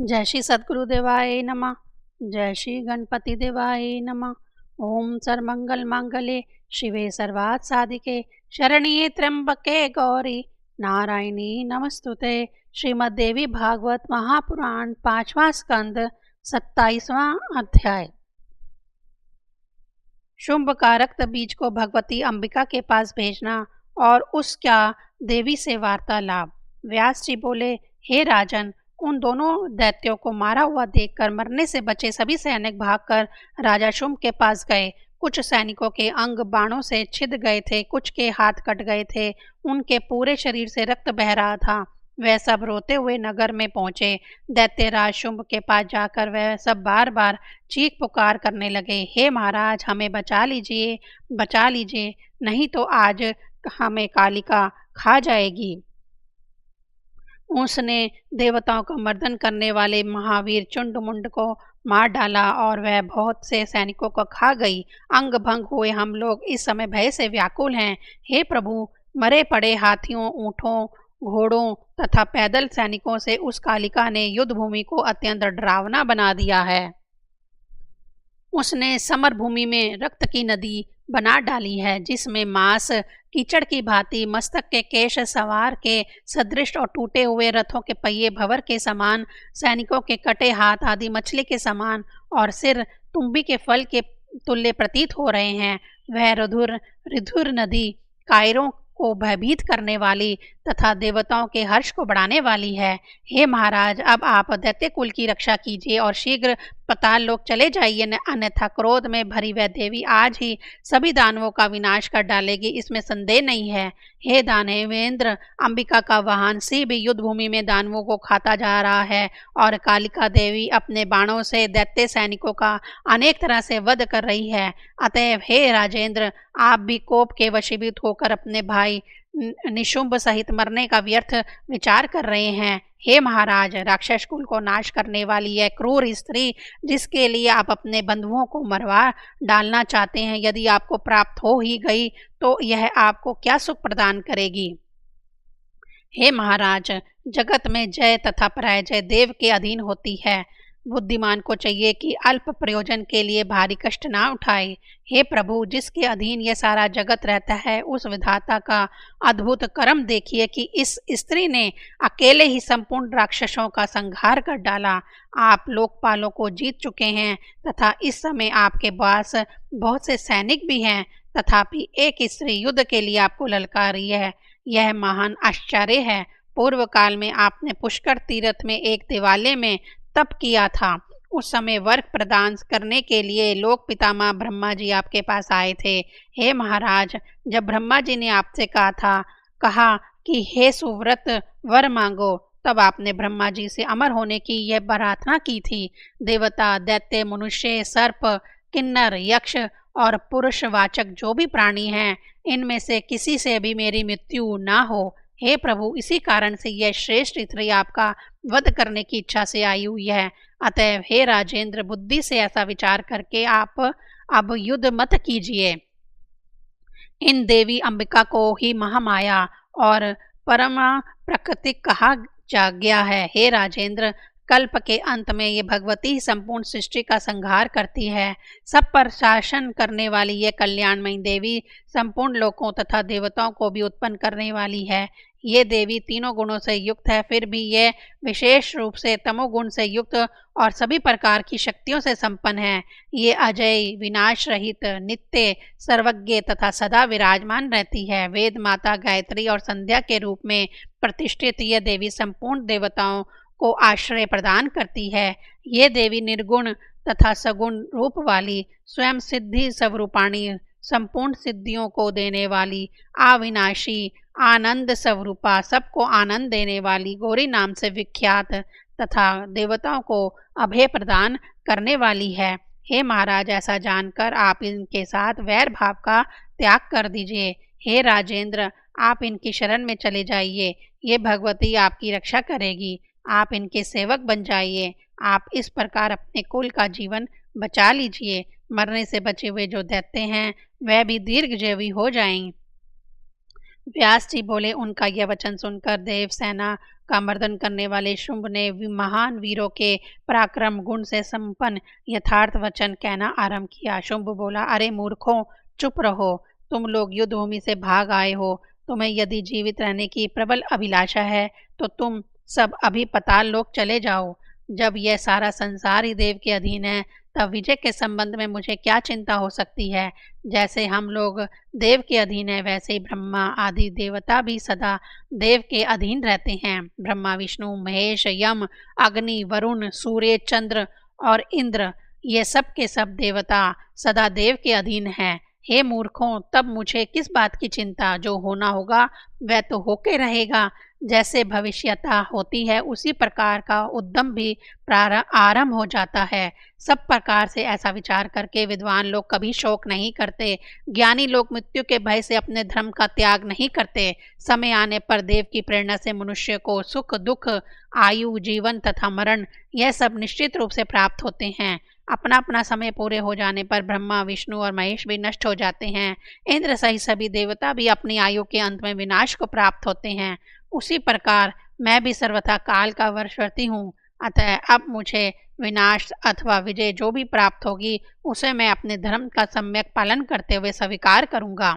जय श्री सद्गुरुदेवाय नमः। जय श्री गणपति देवाय नमः। ओम सर्वमंगल मांगल्ये शिवे सर्वार्थ साधिके शरण्ये त्र्यंबके गौरी नारायणी नमस्तुते। श्रीमद् देवी भागवत महापुराण 5वां स्कंद 27वां अध्याय। शुंभ का रक्त बीज को भगवती अंबिका के पास भेजना और उसका देवी से वार्तालाप। व्यास जी बोले, हे राजन, उन दोनों दैत्यों को मारा हुआ देखकर मरने से बचे सभी सैनिक भागकर राजा शुंभ के पास गए। कुछ सैनिकों के अंग बाणों से छिद गए थे, कुछ के हाथ कट गए थे, उनके पूरे शरीर से रक्त बह रहा था। वह सब रोते हुए नगर में पहुंचे। दैत्यराज शुंभ के पास जाकर वह सब बार बार चीख पुकार करने लगे, हे महाराज, हमें बचा लीजिए, बचा लीजिए, नहीं तो आज हमें कालिका खा जाएगी। उसने देवताओं का मर्दन करने वाले महावीर चुंडमुंड को मार डाला और वह बहुत से सैनिकों को खा गई। अंग भंग हुए हम लोग इस समय भय से व्याकुल हैं। हे प्रभु, मरे पड़े हाथियों, ऊंटों, घोड़ों तथा पैदल सैनिकों से उस कालिका ने युद्ध भूमि को अत्यंत डरावना बना दिया है। उसने समर भूमि में रक्त की नदी बना डाली है, जिसमें मांस कीचड़ की भांति, मस्तक के केश सवार के सदृश और टूटे हुए रथों के पहिए भंवर के समान, सैनिकों के कटे हाथ आदि मछली के समान और सिर तुम्बी के फल के तुल्य प्रतीत हो रहे हैं। वह रिधुर नदी कायरों को भयभीत करने वाली तथा देवताओं के हर्ष को बढ़ाने वाली है। हे महाराज, अब आप दैत्य कुल की रक्षा कीजिए और शीघ्र पाताल लोक चले जाइए, अन्यथा क्रोध में भरी वह देवी आज ही सभी दानवों का विनाश कर डालेगी, इसमें संदेह नहीं है। हे दानवेंद्र, अंबिका का वाहन सिंह भी युद्ध भूमि में दानवों को खाता जा रहा है और कालिका देवी अपने बाणों से दैत्य सैनिकों का अनेक तरह से वध कर रही है। अतएव हे राजेंद्र, आप भी कोप के वशीभूत होकर अपने भाई निशुंभ सहित मरने का व्यर्थ विचार कर रहे हैं। हे महाराज, राक्षस कुल को नाश करने वाली यह क्रूर स्त्री, जिसके लिए आप अपने बंधुओं को मरवा डालना चाहते हैं, यदि आपको प्राप्त हो ही गई तो यह आपको क्या सुख प्रदान करेगी। हे महाराज, जगत में जय तथा पराजय देव के अधीन होती है। बुद्धिमान को चाहिए कि अल्प प्रयोजन के लिए भारी कष्ट ना उठाए। हे प्रभु, जिसके अधीन यह सारा जगत रहता है, उस विधाता का अद्भुत कर्म देखिए कि इस स्त्री ने अकेले ही संपूर्ण राक्षसों का संहार कर डाला। आप लोकपालों को जीत चुके हैं तथा इस समय आपके पास बहुत से सैनिक भी हैं, तथापि एक स्त्री युद्ध के लिए आपको ललकार रही है। यह महान आश्चर्य है। पूर्व काल में आपने पुष्कर तीर्थ में एक दिवाले में तप किया था। उस समय वर्ग प्रदान करने के लिए लोक पितामह ब्रह्मा जी आपके पास आए थे। हे महाराज, जब ब्रह्मा जी ने आपसे कहा कि हे सुव्रत, वर मांगो, तब आपने ब्रह्मा जी से अमर होने की यह प्रार्थना की थी। देवता, दैत्य, मनुष्य, सर्प, किन्नर, यक्ष और पुरुषवाचक जो भी प्राणी हैं, इनमें से किसी से भी मेरी मृत्यु ना हो। हे प्रभु, इसी कारण से यह श्रेष्ठ स्त्री आपका वध करने की इच्छा से आई हुई है। अतएव हे राजेंद्र, बुद्धि से ऐसा विचार करके आप अब युद्ध मत कीजिए। इन देवी अंबिका को ही महामाया और परमा प्रकृति कहा जा गया है। हे राजेंद्र, कल्प के अंत में ये भगवती संपूर्ण सृष्टि का संहार करती है। सब पर शासन करने वाली ये कल्याणमयी देवी संपूर्ण लोकों तथा देवताओं को भी उत्पन्न करने वाली है। ये देवी तीनों गुणों से युक्त है, फिर भी ये विशेष रूप से तमोगुण से युक्त और सभी प्रकार की शक्तियों से संपन्न है। ये अजय, विनाश रहित, नित्य, सर्वज्ञ तथा सदा विराजमान रहती है। वेद माता गायत्री और संध्या के रूप में प्रतिष्ठित यह देवी संपूर्ण देवताओं को आश्रय प्रदान करती है। ये देवी निर्गुण तथा सगुण रूप वाली, स्वयं सिद्धि स्वरूपाणी, संपूर्ण सिद्धियों को देने वाली, अविनाशी, आनंद स्वरूपा, सबको आनंद देने वाली, गौरी नाम से विख्यात तथा देवताओं को अभय प्रदान करने वाली है। हे महाराज, ऐसा जानकर आप इनके साथ वैर भाव का त्याग कर दीजिए। हे राजेंद्र, आप इनकी शरण में चले जाइए। ये भगवती आपकी रक्षा करेगी। आप इनके सेवक बन जाइए। आप इस प्रकार अपने कुल का जीवन बचा लीजिए। मरने से बचे हुए जो दैत्य हैं, वह भी दीर्घजीवी हो जाएंगे। व्यास जी बोले, उनका यह वचन सुनकर देव सेना का मर्दन करने वाले शुंभ ने महान वीरों के पराक्रम गुण से संपन्न यथार्थ वचन कहना आरंभ किया। शुंभ बोला, अरे मूर्खों, चुप रहो। तुम लोग युद्ध भूमि से भाग आए हो। तुम्हें यदि जीवित रहने की प्रबल अभिलाषा है तो तुम सब अभी पाताल लोक चले जाओ। जब यह सारा संसार ही देव के अधीन है, तब विजय के संबंध में मुझे क्या चिंता हो सकती है। जैसे हम लोग देव के अधीन है, वैसे ही ब्रह्मा आदि देवता भी सदा देव के अधीन रहते हैं। ब्रह्मा, विष्णु, महेश, यम, अग्नि, वरुण, सूर्य, चंद्र और इंद्र, ये सब के सब देवता सदा देव के अधीन हैं। हे मूर्खों, तब मुझे किस बात की चिंता? जो होना होगा वह तो होके रहेगा। जैसे भविष्यता होती है, उसी प्रकार का उद्यम भी आरंभ हो जाता है। सब प्रकार से ऐसा विचार करके विद्वान लोग कभी शोक नहीं करते। ज्ञानी लोग मृत्यु के भय से अपने धर्म का त्याग नहीं करते। समय आने पर देव की प्रेरणा से मनुष्य को सुख दुख, आयु, जीवन तथा मरण, यह सब निश्चित रूप से प्राप्त होते हैं। अपना अपना समय पूरे हो जाने पर ब्रह्मा, विष्णु और महेश भी नष्ट हो जाते हैं। इंद्र सहित सभी देवता भी अपनी आयु के अंत में विनाश को प्राप्त होते हैं। उसी प्रकार मैं भी सर्वथा काल का वर्षवर्ती हूँ। अतः अब मुझे विनाश अथवा विजय जो भी प्राप्त होगी, उसे मैं अपने धर्म का सम्यक पालन करते हुए स्वीकार करूँगा।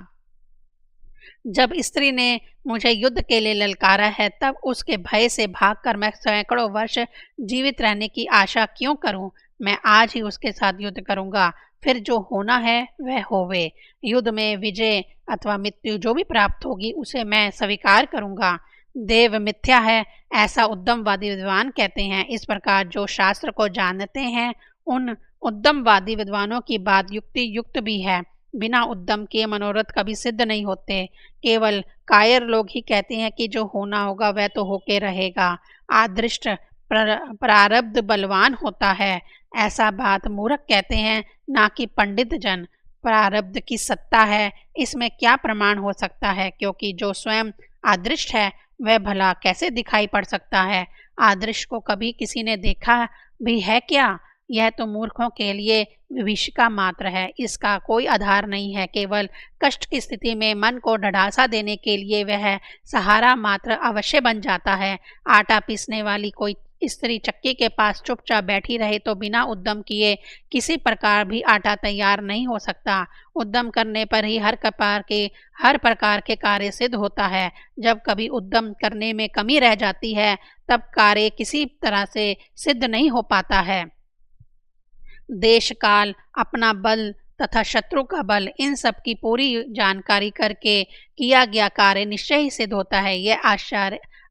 जब स्त्री ने मुझे युद्ध के लिए ललकारा है, तब उसके भय से भागकर मैं सैकड़ों वर्ष जीवित रहने की आशा क्यों करूं? मैं आज ही उसके साथ युद्ध करूंगा, फिर जो होना है वह होवे। युद्ध में विजय अथवा मृत्यु जो भी प्राप्त होगी, उसे मैं स्वीकार करूंगा। देव मिथ्या है, ऐसा उद्यमवादी विद्वान कहते हैं। इस प्रकार जो शास्त्र को जानते हैं, उन उद्यमवादी विद्वानों की बात युक्ति युक्त भी है। बिना उद्यम के मनोरथ कभी सिद्ध नहीं होते। केवल कायर लोग ही कहते हैं कि जो होना होगा वह तो होके रहेगा। आदृष्ट प्रारब्ध बलवान होता है, ऐसा बात मूर्ख कहते हैं, ना कि पंडित जन। प्रारब्ध की सत्ता है, इसमें क्या प्रमाण हो सकता है? क्योंकि जो स्वयं आदृष्ट है वह भला कैसे दिखाई पड़ सकता है? आदृष्ट को कभी किसी ने देखा भी है क्या? यह तो मूर्खों के लिए विभीषिका मात्र है, इसका कोई आधार नहीं है। केवल कष्ट की स्थिति में मन को ढाढ़सा देने के लिए वह सहारा मात्र अवश्य बन जाता है। आटा पीसने वाली कोई स्त्री चक्की के पास चुपचाप बैठी रहे तो बिना उद्यम किए किसी प्रकार भी आटा तैयार नहीं हो सकता। उद्यम करने पर ही हर प्रकार के कार्य सिद्ध होता है। जब कभी उद्यम करने में कमी रह जाती है, तब कार्य किसी तरह से सिद्ध नहीं हो पाता है। देश काल, अपना बल तथा शत्रु का बल, इन सब की पूरी जानकारी करके किया गया कार्य निश्चय ही सिद्ध होता है। यह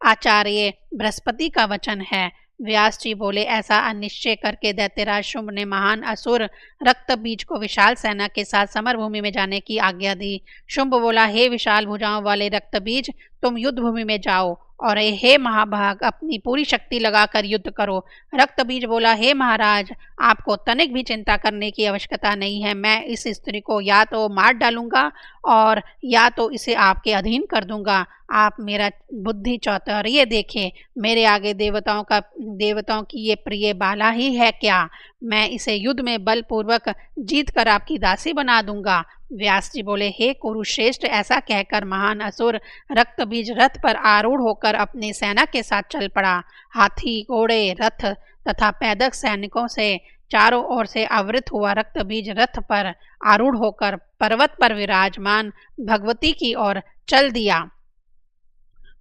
आचार्य बृहस्पति का वचन है। व्यास जी बोले, ऐसा अनिश्चय करके दैत्यराज शुंभ ने महान असुर रक्त बीज को विशाल सेना के साथ समर भूमि में जाने की आज्ञा दी। शुंभ बोला, हे विशाल भुजाओं वाले रक्त बीज, तुम युद्ध भूमि में जाओ और हे महाभाग, अपनी पूरी शक्ति लगाकर युद्ध करो। रक्त बीज बोला, हे महाराज, आपको तनिक भी चिंता करने की आवश्यकता नहीं है। मैं इस स्त्री को या तो मार डालूंगा और या तो इसे आपके अधीन कर दूंगा। आप मेरा बुद्धि चौतरिए देखें। मेरे आगे देवताओं की ये प्रिय बाला ही है क्या? मैं इसे युद्ध में बलपूर्वक जीत कर आपकी दासी बना दूंगा। व्यास जी बोले, हे कुरुश्रेष्ठ, ऐसा कहकर महान असुर रक्तबीज रथ पर आरूढ़ होकर अपनी सेना के साथ चल पड़ा। हाथी, घोड़े, रथ तथा पैदल सैनिकों से चारों ओर से आवृत हुआ रक्तबीज रथ पर आरूढ़ होकर पर्वत पर विराजमान भगवती की ओर चल दिया।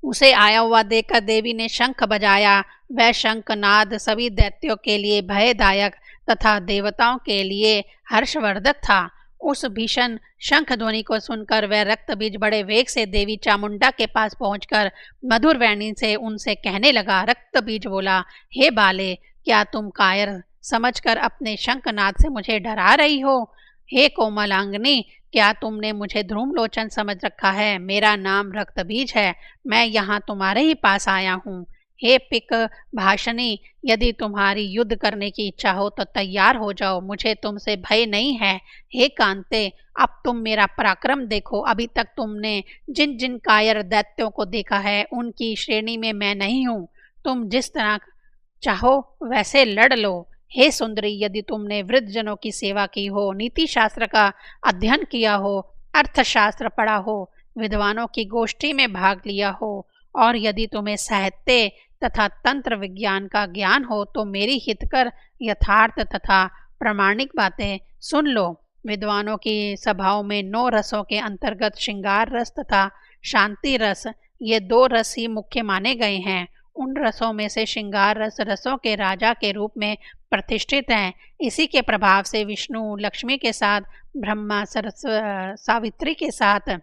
उसे आया हुआ देखकर देवी ने शंख बजाया। वह शंख नाद सभी दैत्यों के लिए भयदायक तथा देवताओं के लिए हर्षवर्धक था। उस भीषण शंख ध्वनि को सुनकर वह रक्तबीज बड़े वेग से देवी चामुंडा के पास पहुंचकर मधुर वाणी से उनसे कहने लगा। रक्तबीज बोला, हे बाले, क्या तुम कायर समझकर अपने शंखनाद से मुझे डरा रही हो? हे कोमलांगनी, क्या तुमने मुझे ध्रुमलोचन समझ रखा है? मेरा नाम रक्तबीज है। मैं यहाँ तुम्हारे ही पास आया हूँ। हे पिक भाषणी, यदि तुम्हारी युद्ध करने की इच्छा हो तो तैयार हो जाओ, मुझे तुमसे भय नहीं है। हे कांते, अब तुम मेरा पराक्रम देखो। अभी तक तुमने जिन जिन कायर दैत्यों को देखा है, उनकी श्रेणी में मैं नहीं हूँ। तुम जिस तरह चाहो वैसे लड़ लो। हे सुंदरी, यदि तुमने वृद्ध जनों की सेवा की हो, नीति शास्त्र का अध्ययन किया हो, अर्थशास्त्र पढ़ा हो, विद्वानों की गोष्ठी में भाग लिया हो और यदि तुम्हें साहित्य तथा तंत्र विज्ञान का ज्ञान हो तो मेरी हितकर यथार्थ तथा प्रामाणिक बातें सुन लो। विद्वानों की सभाओं में 9 रसों के अंतर्गत श्रृंगार रस तथा शांति रस, ये 2 रस ही मुख्य माने गए हैं। उन रसों में से श्रृंगार रस रसों के राजा के रूप में प्रतिष्ठित है। इसी के प्रभाव से विष्णु लक्ष्मी के साथ, ब्रह्मा सावित्री के साथ,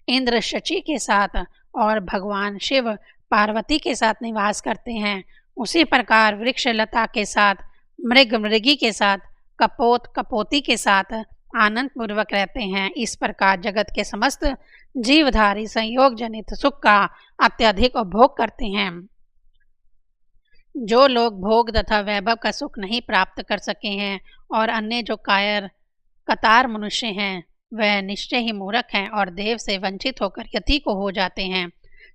इंद्र शची के साथ और भगवान शिव पार्वती के साथ निवास करते हैं। उसी प्रकार वृक्ष लता के साथ, मृग मृगी के साथ, कपोत कपोती के साथ आनंद पूर्वक रहते हैं। इस प्रकार जगत के समस्त जीवधारी संयोग जनित सुख का अत्यधिक उपभोग करते हैं। जो लोग भोग तथा वैभव का सुख नहीं प्राप्त कर सके हैं और अन्य जो कतार मनुष्य हैं, वह निश्चय ही मूर्ख हैं और देव से वंचित होकर यति को हो जाते हैं।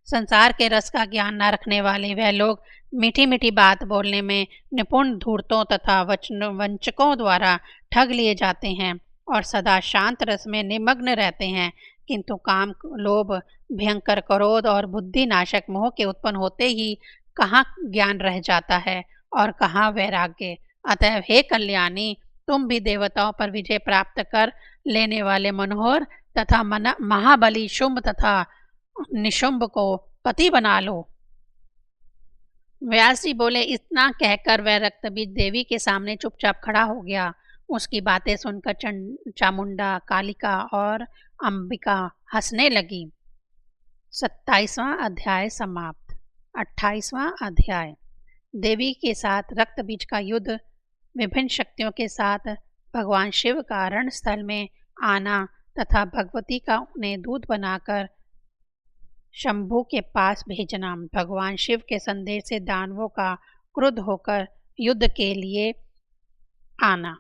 संसार के रस का ज्ञान न रखने वाले वह लोग मीठी मीठी बात बोलने में निपुण धूर्तों तथा वंचकों द्वारा ठग लिए जाते हैं और सदा शांत रस में निमग्न रहते हैं, किंतु काम, लोभ, भयंकर क्रोध और बुद्धि नाशक मोह के उत्पन्न होते ही कहाँ ज्ञान रह जाता है और कहाँ वैराग्य। अतः हे कल्याणी, तुम भी देवताओं पर विजय प्राप्त कर लेने वाले मनोहर तथा महाबली शुंभ तथा निशुंभ को पति बना लो। व्यास जी बोले। इतना कहकर वह रक्तबीज देवी के सामने चुपचाप खड़ा हो गया। उसकी बातें सुनकर चामुंडा, कालिका और अंबिका हंसने लगी। 27वां अध्याय समाप्त। 28वां अध्याय। देवी के साथ रक्तबीज का युद्ध। विभिन्न शक्तियों के साथ भगवान शिव का रणस्थल में आना तथा भगवती का उन्हें दूध बनाकर शंभू के पास भेजना। भगवान शिव के संदेश से दानवों का क्रुद्ध होकर युद्ध के लिए आना।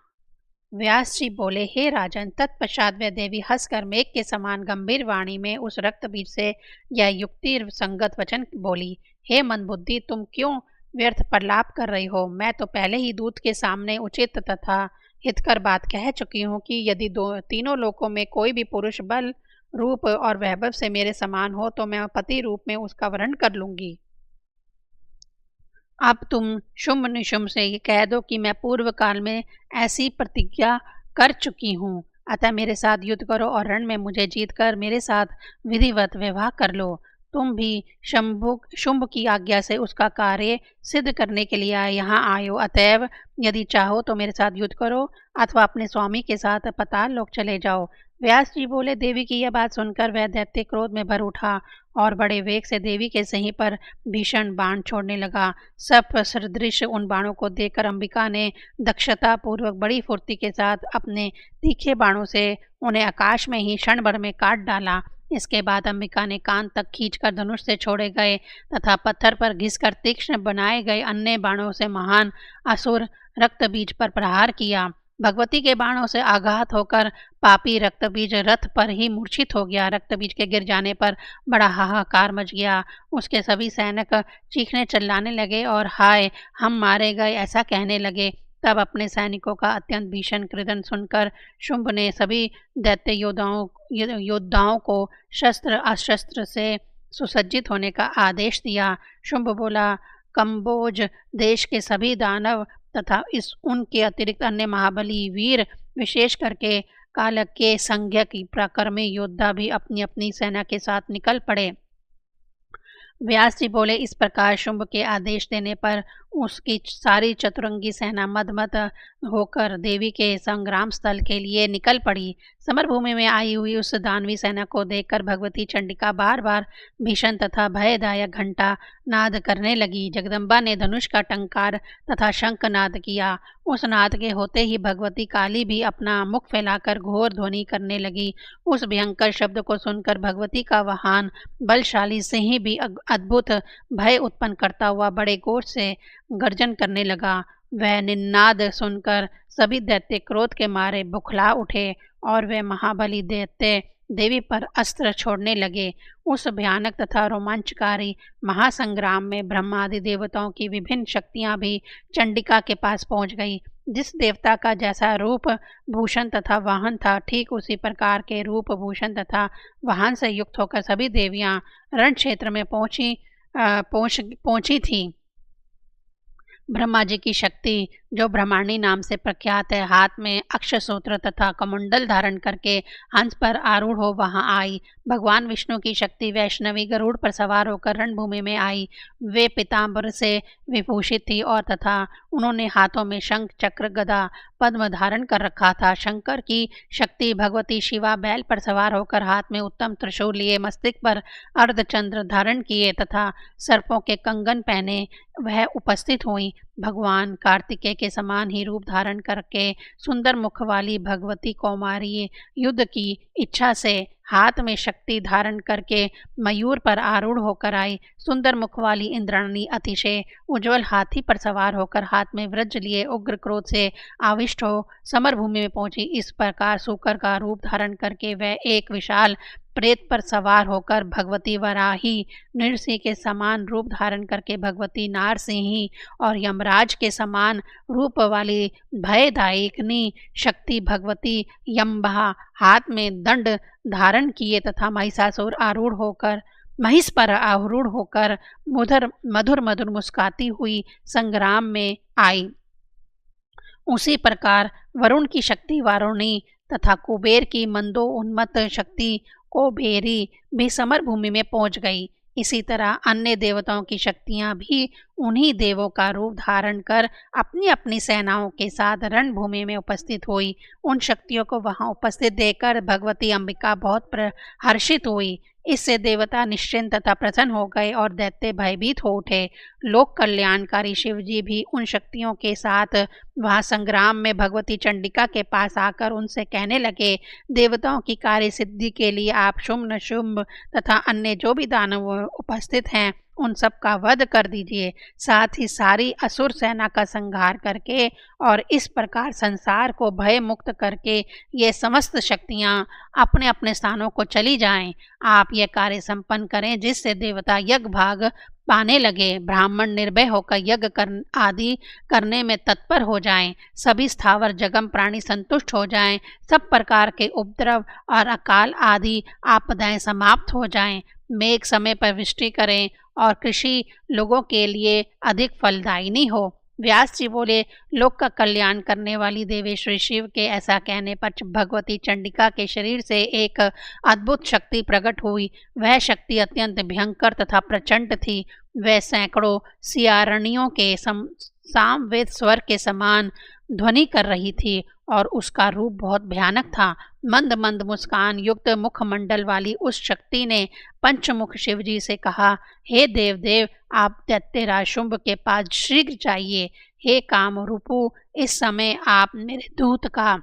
व्यास जी बोले, हे राजन, तत्पश्चात वह देवी हंसकर मेघ के समान गंभीर वाणी में उस रक्तबीज से यह युक्ति संगत वचन बोली, हे मंदबुद्धि, तुम क्यों व्यर्थ प्रलाप कर रही हो? मैं तो पहले ही दूत के सामने उचित तथा हितकर बात कह चुकी हूँ कि यदि तीनों लोकों में कोई भी पुरुष बल, रूप और वैभव से मेरे समान हो तो मैं पति रूप में उसका वरण कर लूंगी। अब तुम शुंभ निशुंभ से ये कह दो कि मैं पूर्व काल में ऐसी प्रतिज्ञा कर चुकी हूँ, अतः मेरे साथ युद्ध करो और रण में मुझे जीतकर मेरे साथ विधिवत विवाह कर लो। तुम भी शुंभ की आज्ञा से उसका कार्य सिद्ध करने के लिए यहाँ आयो, अतएव यदि चाहो तो मेरे साथ युद्ध करो अथवा अपने स्वामी के साथ पाताल लोक चले जाओ। व्यास जी बोले, देवी की यह बात सुनकर वह दैत्य क्रोध में भर उठा और बड़े वेग से देवी के सिंह पर भीषण बाण छोड़ने लगा। सर्प सदृश उन बाणों को देखकर अंबिका ने दक्षता पूर्वक बड़ी फुर्ती के साथ अपने तीखे बाणों से उन्हें आकाश में ही क्षण भर में काट डाला। इसके बाद अंबिका ने कान तक खींचकर धनुष से छोड़े गए तथा पत्थर पर घिसकर तीक्ष्ण बनाए गए अन्य बाणों से महान असुर रक्तबीज पर प्रहार किया। भगवती के बाणों से आघात होकर पापी रक्तबीज रथ पर ही मूर्छित हो गया। रक्तबीज के गिर जाने पर बड़ा हाहाकार मच गया। उसके सभी सैनिक चीखने चिल्लाने लगे और हाय, हम मारे गए ऐसा कहने लगे। तब अपने सैनिकों का अत्यंत भीषण क्रीदन सुनकर शुंभ ने सभी दैत्य योद्धाओं को शस्त्र अशस्त्र से सुसज्जित होने का आदेश दिया। शुंभ बोला, कंबोज देश के सभी दानव तथा उनके अतिरिक्त अन्य महाबली वीर, विशेष करके कालक के संज्ञक पराक्रमी योद्धा भी अपनी अपनी सेना के साथ निकल पड़े। व्यास जी बोले, इस प्रकार शुंभ के आदेश देने पर उसकी सारी चतुरंगी सेना मदमद होकर देवी के संग्राम स्थल के लिए निकल पड़ी। समरभूमि में आई हुई उस दानवी सेना को देखकर भगवती चंडिका बार बार भीषण तथा भयदायक घंटा नाद करने लगी। जगदम्बा ने धनुष का टंकार तथा शंख नाद किया। उस नाद के होते ही भगवती काली भी अपना मुख फैलाकर घोर ध्वनि करने लगी। उस भयंकर शब्द को सुनकर भगवती का वाहन बलशाली सिंह भी अद्भुत भय उत्पन्न करता हुआ बड़े गोर से गर्जन करने लगा। वह निनाद सुनकर सभी दैत्य क्रोध के मारे बुखला उठे और वे महाबली दैत्य देवी पर अस्त्र छोड़ने लगे। उस भयानक तथा रोमांचकारी महासंग्राम में ब्रह्मादि देवताओं की विभिन्न शक्तियां भी चंडिका के पास पहुंच गई। जिस देवता का जैसा रूप भूषण तथा वाहन था, ठीक उसी प्रकार के रूप भूषण तथा वाहन से युक्त होकर सभी देवियां रण क्षेत्र में पहुंची। पहुंची थी। ब्रह्मा जी की शक्ति, जो ब्रह्मांडी नाम से प्रख्यात है, हाथ में अक्षसूत्र तथा कमंडल धारण करके हंस पर आरूढ़ हो वहां आई। भगवान विष्णु की शक्ति वैष्णवी गरुड़ पर सवार होकर रणभूमि में आई। वे पीताम्बर से विभूषित थी और तथा उन्होंने हाथों में शंख चक्र गदा पद्म धारण कर रखा था। शंकर की शक्ति भगवती शिवा बैल पर सवार होकर हाथ में उत्तम त्रिशूल लिए, मस्तिष्क पर अर्धचंद्र धारण किए तथा सर्पों के कंगन पहने वह उपस्थित हुई। भगवान कार्तिकेय के समान ही रूप धारण करके सुंदर मुख वाली भगवती कौमारी युद्ध की इच्छा से हाथ में शक्ति धारण करके मयूर पर आरूढ़ होकर आई। सुंदर मुख वाली इंद्राणी अतिशय उज्जवल हाथी पर सवार होकर हाथ में वज्र लिए उग्र क्रोध से आविष्ट हो समर भूमि में पहुंची। इस प्रकार सूकर का रूप धारण करके वह एक विशाल प्रेत पर सवार होकर भगवती वराही, नृसिंह के समान रूप धारण करके भगवती नारसिंही और यमराज के समान रूप वाली भयदायिनी शक्ति भगवती यम्बा हाथ में दंड धारण किए तथा महिष पर आरूढ़ होकर मधुर मधुर मुस्काती हुई संग्राम में आई। उसी प्रकार वरुण की शक्ति वारुणी तथा कुबेर की मंदोन्मत्त शक्ति कुबेरी भी समर भूमि में पहुंच गई। इसी तरह अन्य देवताओं की शक्तियां भी उन्हीं देवों का रूप धारण कर अपनी अपनी सेनाओं के साथ रणभूमि में उपस्थित हुई। उन शक्तियों को वहां उपस्थित देखकर भगवती अंबिका बहुत हर्षित हुई। इससे देवता निश्चिंत तथा प्रसन्न हो गए और दैत्य भयभीत हो उठे। लोक कल्याणकारी शिवजी भी उन शक्तियों के साथ वहां संग्राम में भगवती चंडिका के पास आकर उनसे कहने लगे, देवताओं की कार्य सिद्धि के लिए आप शुंभ निशुंभ तथा अन्य जो भी दानव उपस्थित हैं उन सब का वध कर दीजिए, साथ ही सारी असुर सेना का संहार करके और इस प्रकार संसार को भय मुक्त करके ये समस्त शक्तियां अपने अपने स्थानों को चली जाएं। आप यह कार्य संपन्न करें जिससे देवता यज्ञ भाग पाने लगे, ब्राह्मण निर्भय होकर यज्ञ आदि करने में तत्पर हो जाएं, सभी स्थावर जगम प्राणी संतुष्ट हो जाएं, सब प्रकार के उपद्रव और अकाल आदि आपदाएं समाप्त हो जाएं, मेघ समय पर वृष्टि करें और कृषि लोगों के लिए अधिक फलदायिनी हो। व्यास जी बोले, लोक का कल्याण करने वाली देवेश्वरी शिव के ऐसा कहने पर भगवती चंडिका के शरीर से एक अद्भुत शक्ति प्रकट हुई। वह शक्ति अत्यंत भयंकर तथा प्रचंड थी। वह सैकड़ों सियारणियों के सामवेद स्वर के समान ध्वनि कर रही थी और उसका रूप बहुत भयानक था। मंद मंद मुस्कान युक्त मुखमंडल वाली उस शक्ति ने पंचमुख शिवजी से कहा, हे देव देव, आप दैत्यराज शुंभ के पास शीघ्र जाइए। हे काम रूपू, इस समय आप मेरे दूत का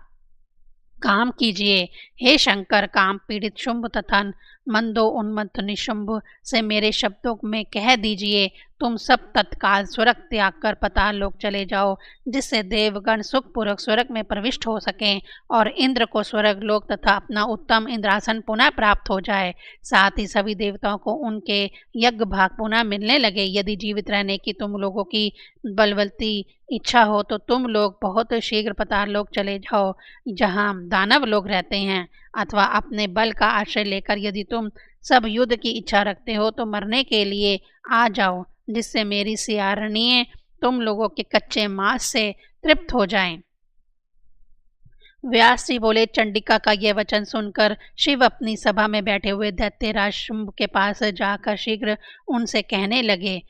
काम कीजिए। हे शंकर, काम पीड़ित शुंभ तथा मंदो उन्मत्त निशुंभ से मेरे शब्दों में कह दीजिए, तुम सब तत्काल स्वर्ग त्याग कर पाताल लोक चले जाओ, जिससे देवगण सुखपूर्वक स्वर्ग में प्रविष्ट हो सकें और इंद्र को स्वर्ग लोक तथा अपना उत्तम इंद्रासन पुनः प्राप्त हो जाए। साथ ही सभी देवताओं को उनके यज्ञ भाग पुनः मिलने लगे। यदि जीवित रहने की तुम लोगों की बलवती इच्छा हो तो तुम लोग बहुत शीघ्र पाताल लोक चले जाओ, जहाँ दानव लोग रहते हैं, अथवा अपने बल का आश्रय लेकर यदि तुम सब युद्ध की इच्छा रखते हो तो मरने के लिए आ जाओ, जिससे मेरी सियारणियां तुम लोगों के कच्चे मांस से तृप्त हो जाएं। व्यास जी बोले, चंडिका का यह वचन सुनकर शिव अपनी सभा में बैठे हुए दैत्यराज शुंभ के पास जाकर शीघ्र उनसे कहने लगे।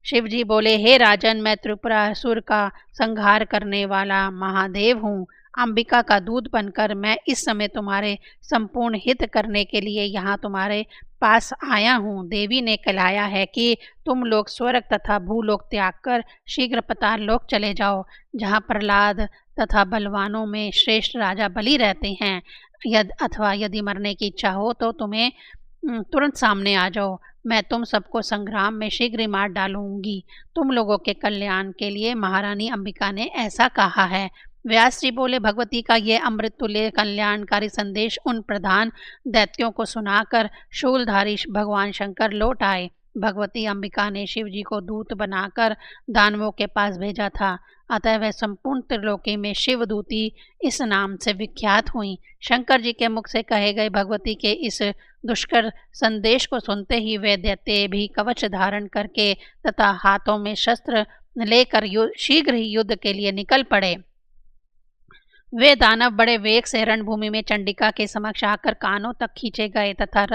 शिव जी बोले, हे राजन, मैं त्रिपुरासुर का संहार करने वाला महादेव हूँ। अंबिका का दूध बनकर मैं इस समय तुम्हारे संपूर्ण हित करने के लिए यहाँ तुम्हारे पास आया हूँ। देवी ने कहलाया है कि तुम लोग स्वर्ग तथा भूलोक त्याग कर शीघ्र पाताल लोक चले जाओ, जहाँ प्रहलाद तथा बलवानों में श्रेष्ठ राजा बलि रहते हैं। यदि मरने की इच्छा हो तो तुम्हें तुरंत सामने आ जाओ, मैं तुम सबको संग्राम में शीघ्र ही मार डालूंगी। तुम लोगों के कल्याण के लिए महारानी अंबिका ने ऐसा कहा है। व्यास जी बोले, भगवती का यह अमृत तुल्य कल्याणकारी संदेश उन प्रधान दैत्यों को सुनाकर शूलधारी भगवान शंकर लौट आए। भगवती अंबिका ने शिव जी को दूत बनाकर दानवों के पास भेजा था, अतः वह संपूर्ण त्रिलोकी में शिवदूती इस नाम से विख्यात हुई। शंकर जी के मुख से कहे गए भगवती के इस दुष्कर संदेश को सुनते ही वे दैत्य भी कवच धारण करके तथा हाथों में शस्त्र लेकर शीघ्र ही युद्ध के लिए निकल पड़े। वे दानव बड़े वेग से रणभूमि में चंडिका के समक्ष आकर कानों तक खींचे गए तथा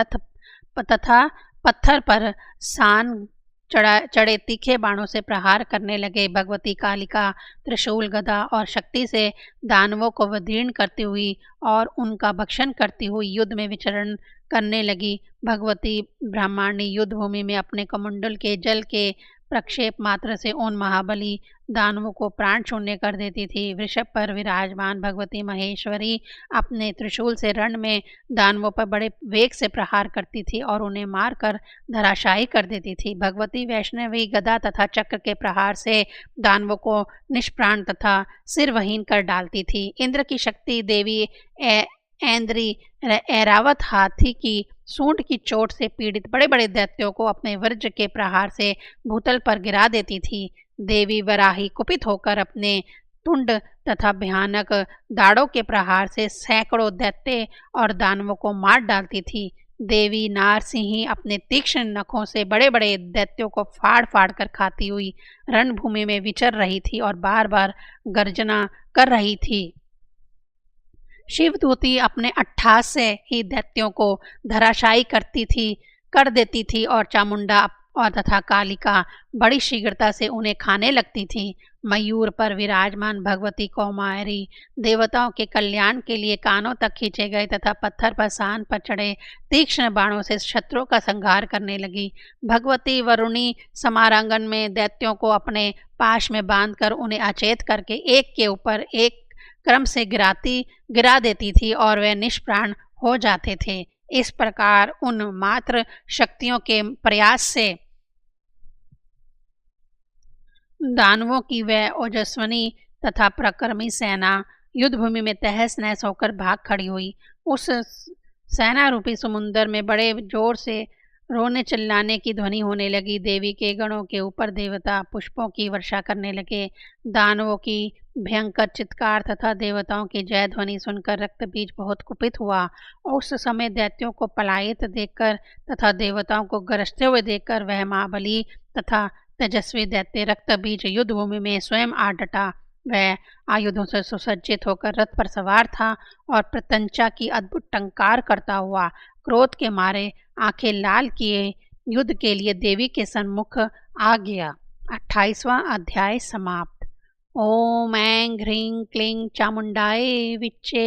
तथा पत्थर पर सान चढ़े तीखे बाणों से प्रहार करने लगे। भगवती कालिका त्रिशूल, गदा और शक्ति से दानवों को विदीर्ण करती हुई और उनका भक्षण करती हुई युद्ध में विचरण करने लगी। भगवती ब्रह्मांडी युद्ध भूमि में अपने कमंडल के जल के प्रक्षेप मात्र से उन महाबली दानवों को प्राण शून्य कर देती थी। वृषभ पर विराजमान भगवती महेश्वरी अपने त्रिशूल से रण में दानवों पर बड़े वेग से प्रहार करती थी और उन्हें मारकर धराशायी कर देती थी। भगवती वैष्णवी गदा तथा चक्र के प्रहार से दानवों को निष्प्राण तथा सिरवहीन कर डालती थी। इंद्र की शक्ति देवी ऐन्द्री ऐरावत हाथी की सूंड की चोट से पीड़ित बड़े बड़े दैत्यों को अपने वज्र के प्रहार से भूतल पर गिरा देती थी। देवी वराही कुपित होकर अपने तुंड तथा भयानक दाड़ों के प्रहार से सैकड़ों दैत्य और दानवों को मार डालती थी। देवी नारसिंही अपने तीक्ष्ण नखों से बड़े बड़े दैत्यों को फाड़ फाड़ कर खाती हुई रणभूमि में विचर रही थी और बार बार गर्जना कर रही थी। शिवदूती अपने अट्ठास से ही दैत्यों को धराशायी कर देती थी और चामुंडा और तथा कालिका बड़ी शीघ्रता से उन्हें खाने लगती थी। मयूर पर विराजमान भगवती कौमारी देवताओं के कल्याण के लिए कानों तक खींचे गए तथा पत्थर पर सान पर चढ़े तीक्ष्ण बाणों से शत्रुओं का संहार करने लगी। भगवती वरुणी समारांगन में दैत्यों को अपने पाश में बांधकर उन्हें अचेत करके एक के ऊपर एक क्रम से गिरा देती थी और वे निष्प्राण हो जाते थे। इस प्रकार उन मात्र शक्तियों के प्रयास से दानवों की वह ओजस्विनी तथा प्रक्रमी सेना युद्धभूमि में तहस नहस होकर भाग खड़ी हुई। उस सेना रूपी समुद्र में बड़े जोर से रोने चिल्लाने की ध्वनि होने लगी। देवी के गणों के ऊपर देवता पुष्पों की वर्षा करने लगे। दानवों की भयंकर चित्कार तथा देवताओं की जय ध्वनि सुनकर रक्तबीज बहुत कुपित हुआ। उस समय दैत्यों को पलायित देखकर तथा देवताओं को गरजते हुए देखकर वह महाबली तथा तेजस्वी दैत्य रक्तबीज युद्ध भूमि में स्वयं आ डटा। वह आयुधों से सुसज्जित होकर रथ पर सवार था और प्रत्यंचा की अद्भुत टंकार करता हुआ क्रोध के मारे आंखें लाल किए युद्ध के लिए देवी के सन्मुख आ गया। 28वां अध्याय समाप्त। ओम ऐं ह्रीं क्लीं चामुंडाय विच्चे।